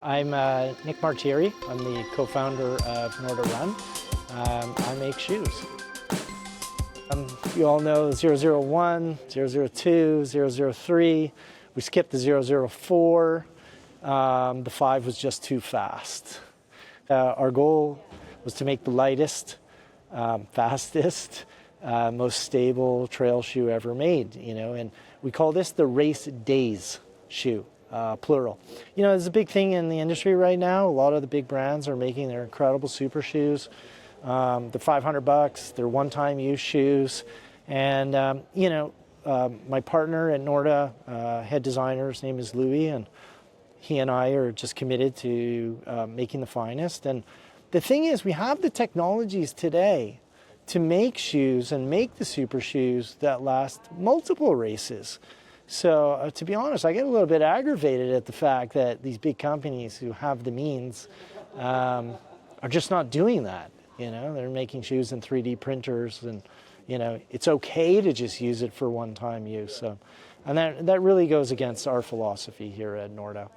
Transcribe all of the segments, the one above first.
I'm Nick Martire. I'm the co-founder of Norda Run. I make shoes. You all know 001, 002, 003. We skipped the 004. The 5 was just too fast. Our goal was to make the lightest, fastest, most stable trail shoe ever made, and we call this the race days shoe. Plural. There's a big thing in the industry right now. A lot of the big brands are making their incredible super shoes. They're $500. They're one-time use shoes. And, my partner at Norda, head designer, his name is Louis, and he and I are just committed to making the finest. And the thing is, we have the technologies today to make shoes and make the super shoes that last multiple races. So to be honest, I get a little bit aggravated at the fact that these big companies who have the means are just not doing that. They're making shoes in 3D printers, and it's okay to just use it for one-time use. So, and that really goes against our philosophy here at Norda.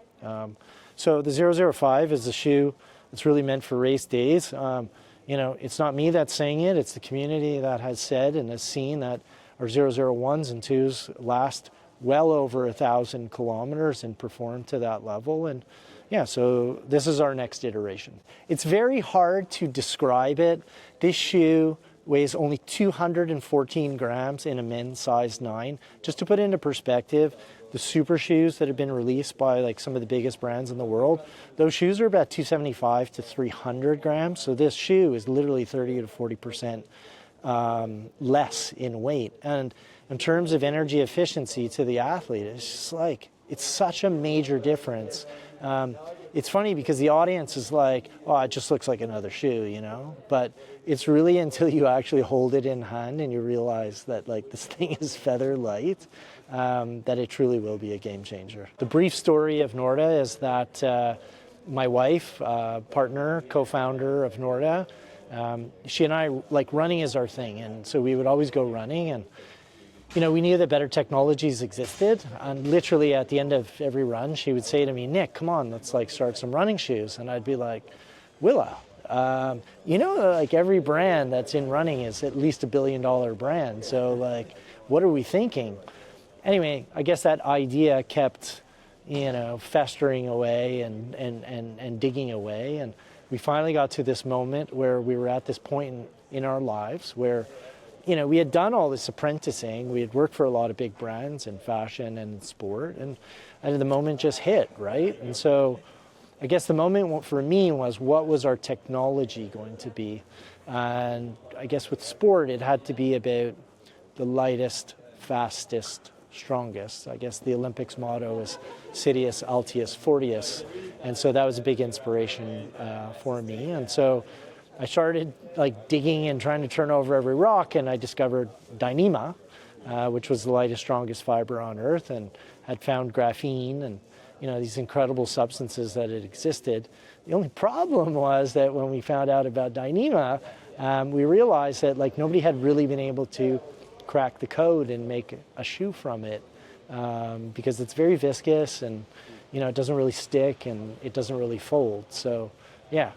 So the 005 is a shoe that's really meant for race days. It's not me that's saying it; it's the community that has said and has seen that our 001s and 2s last well over 1,000 kilometers and perform to that level. And yeah, so this is our next iteration. It's very hard to describe it. This shoe weighs only 214 grams in a men's size 9. Just to put it into perspective, the super shoes that have been released by some of the biggest brands in the world, those shoes are about 275 to 300 grams. So this shoe is literally 30 to 40% less in weight. And in terms of energy efficiency to the athlete, it's just it's such a major difference. It's funny because the audience is like, oh, it just looks like another shoe, but it's really until you actually hold it in hand and you realize that this thing is feather light, that it truly will be a game changer. The brief story of Norda is that my wife, partner, co-founder of Norda, she and I, running is our thing, and so we would always go running, and we knew that better technologies existed, and literally at the end of every run, she would say to me, Nick, come on, let's start some running shoes. And I'd be like, Willa, every brand that's in running is at least $1 billion brand. So what are we thinking? Anyway, I guess that idea kept, festering away and digging away. And we finally got to this moment where we were at this point in our lives where we had done all this apprenticing. We had worked for a lot of big brands in fashion and sport, and the moment just hit, right? And so I guess the moment for me was, what was our technology going to be? And I guess with sport, it had to be about the lightest, fastest, strongest. I guess the Olympics motto is Citius, Altius, Fortius. And so that was a big inspiration for me. And so I started digging and trying to turn over every rock, and I discovered Dyneema, which was the lightest, strongest fiber on earth, and had found graphene and these incredible substances that had existed. The only problem was that when we found out about Dyneema, we realized that nobody had really been able to crack the code and make a shoe from it, because it's very viscous, and it doesn't really stick, and it doesn't really fold. So yeah,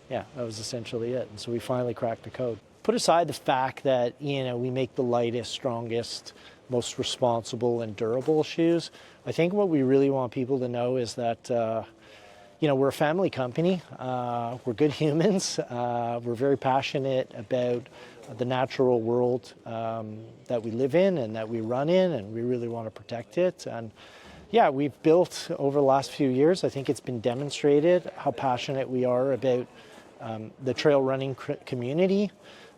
that was essentially it. And so we finally cracked the code. Put aside the fact that, we make the lightest, strongest, most responsible and durable shoes, I think what we really want people to know is that, we're a family company. We're good humans. We're very passionate about the natural world that we live in and that we run in, and we really want to protect it. And yeah, we've built over the last few years, I think it's been demonstrated how passionate we are about the trail running community,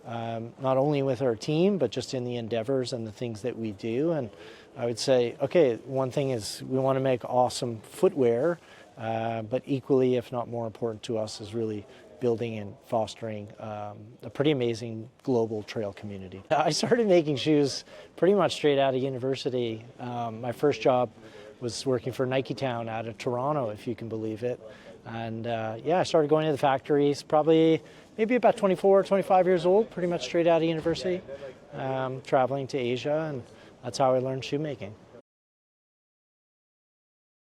not only with our team, but just in the endeavors and the things that we do. And I would say, okay, one thing is we want to make awesome footwear, but equally, if not more important to us, is really building and fostering a pretty amazing global trail community. I started making shoes pretty much straight out of university. My first job was working for Nike Town out of Toronto, if you can believe it. And I started going to the factories maybe about 24, 25 years old, pretty much straight out of university, traveling to Asia, and that's how I learned shoemaking.